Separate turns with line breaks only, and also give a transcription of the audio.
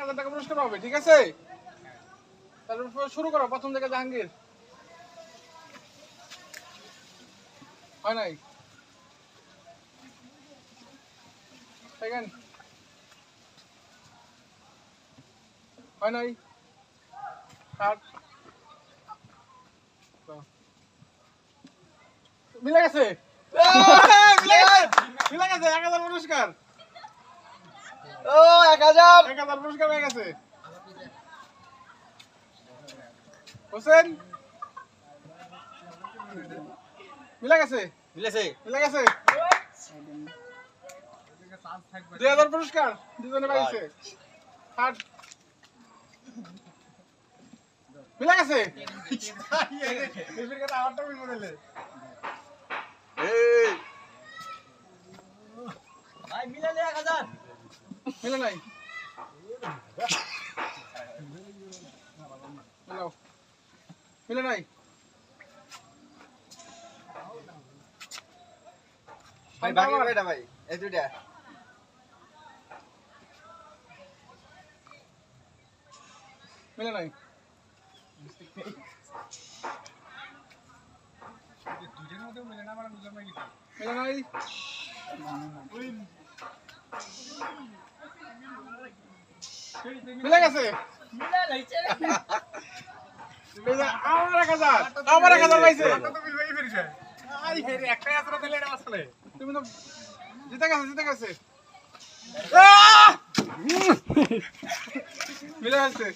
1000 টাকা পুরস্কার পাবে, ঠিক আছে? তাহলে শুরু করো, প্রথম থেকে জাহাঙ্গীর। হয় নাই? সেকেন্ড হয় নাই? থার্ড মিলে গেছে, মিলে গেছে 1000 পুরস্কার।
ও 1000
1000 পুরস্কার হয়ে গেছে। হোসেন মিলে গেছে,
মিলেছে
মিলে গেছে 2000 পুরস্কার দুজনে পাইছে। থার্ড মিলে গেছে, আমারটা মিলবে দিলে।
এই ভাই মিলালে 1000
মিলে নাই? মিলাও, মিলে নাই?
ভাই বাকি কয়টা ভাই? এই দুইটা।
মিলে নাই? মিলে নাই? মিলে গেছে, আমার 1000 পাইছে। তুমি তো জিতে গেছে, জিতে গেছে। মিলে গেছে।